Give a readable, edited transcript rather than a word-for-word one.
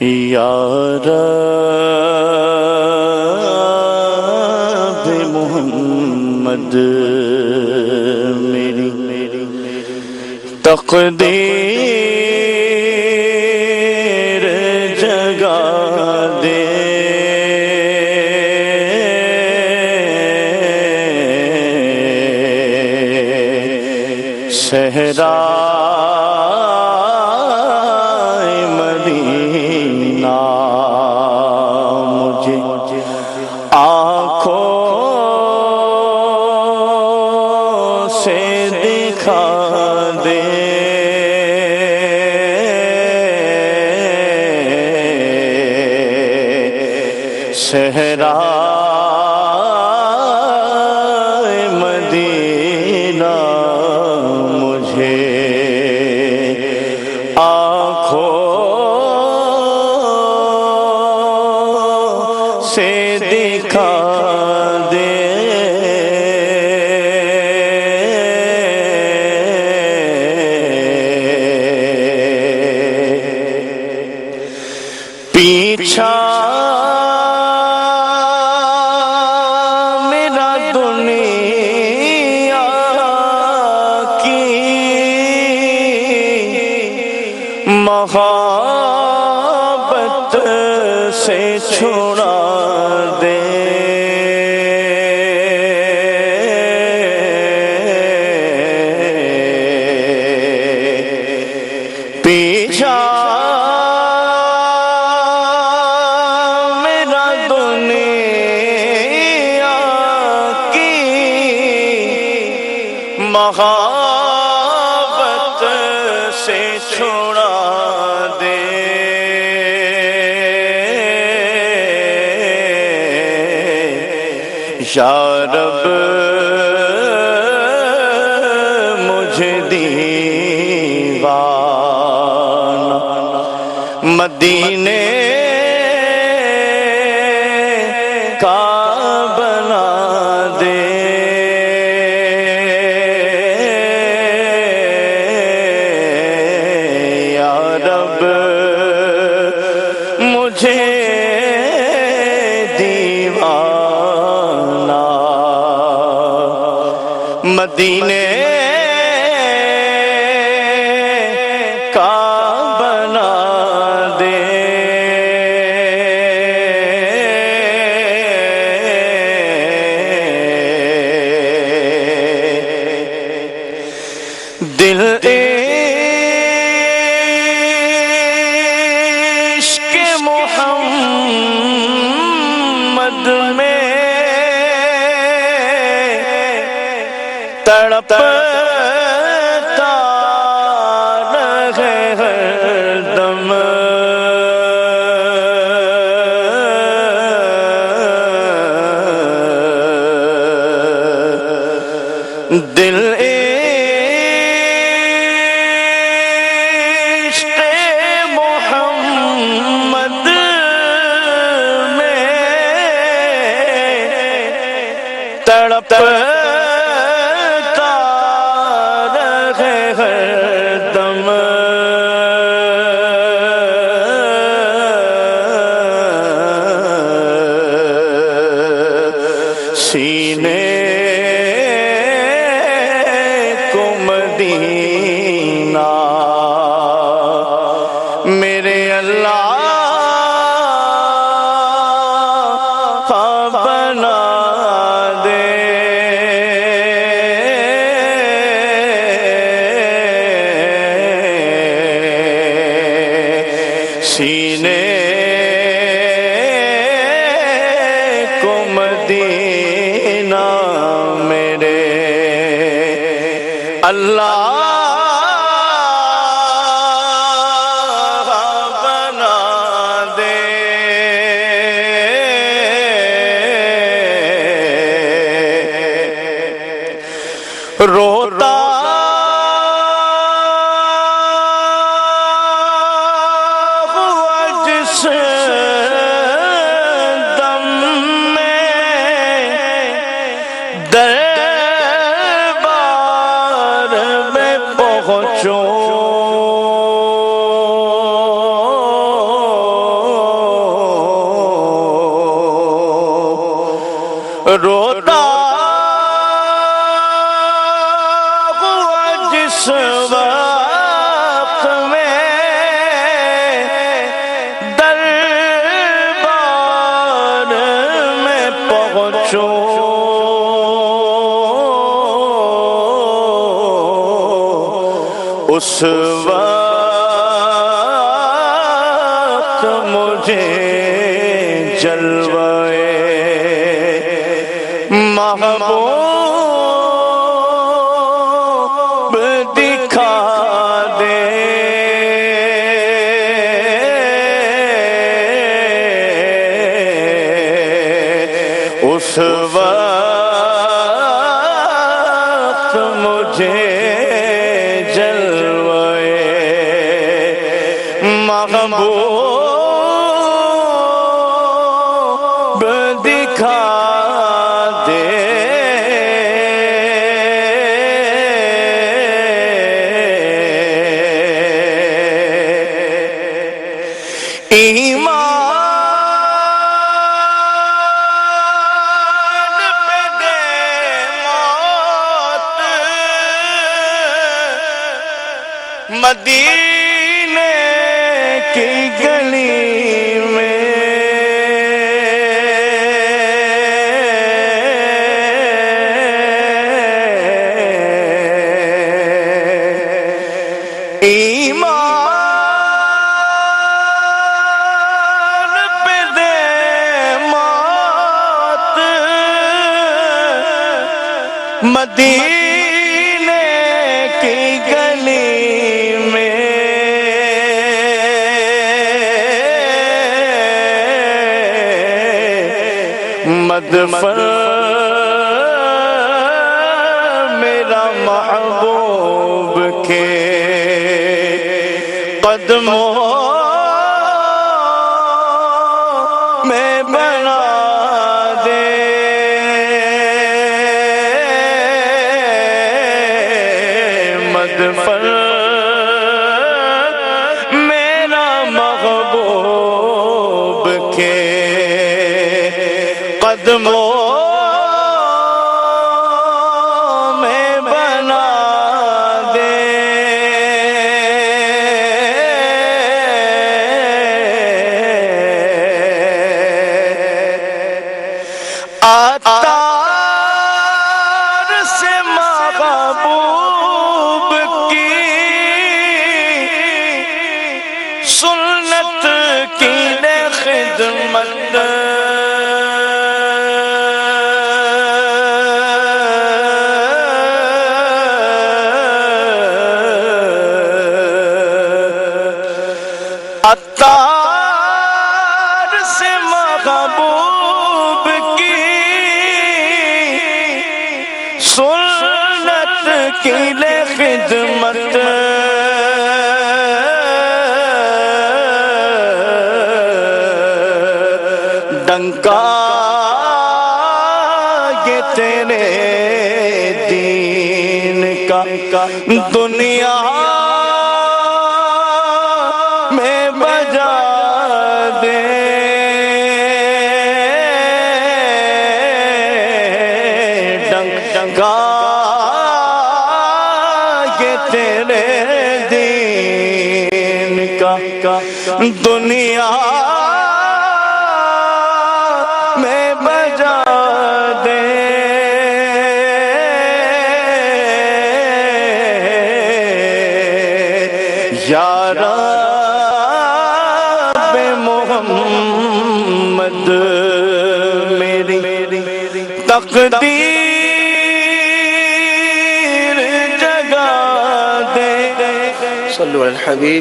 یا رب محمد میری تقدیر جگا دے، صحرائے مدینہ مجھے آنکھوں سے دکھا دے، صحرائے مدینہ مجھے آنکھوں سے دکھا دے، پیچھا میرا دنیا کی محبت سے چھڑا دے، پیچھا میرا دنیا کی محبت سے چھڑا دے، یا رب مجھے دیوانہ مدینے کا بنا دے، یا رب مجھے دیوانہ مدینے کا بنا دے، دل عشق محمد میں تڑپتا رہے ہر دم، دل عشق محمد میں تڑپتا رہے ہر دم، سینے کو مدینہ میرے اللہ بنا دے، سینے کو مدینہ میرے اللہ بنا دے، روتا ہوا جس دم میں دربار میں پہنچوں، روتا ہوا جس وقت میں دربار میں پہنچوں، اس وقت مجھے جلوے محبوب دکھا دے، اس وقت مجھے جلوے محبوب دکھا دے، ایمان پہ دے موت، مدینے کی گلی میں ایمان پہ دے موت، مدینے کی گلی میں مدفن میرا محبوب کے قدموں میں بنا دے، مدفن میرا محبوب کے قدموں میں بنا دے، عطار سے محبوب کی سنت کی خدمت، عطار سے محبوب کی سنت کی خدمت، ڈنکا یہ تیرے دین کا دنیا میں بجا دے، ڈنکا یہ تیرے دین کا دنیا میں بجا دے، یا رب محمد میری تقدیر جگا دے، صلو علی الحبیب۔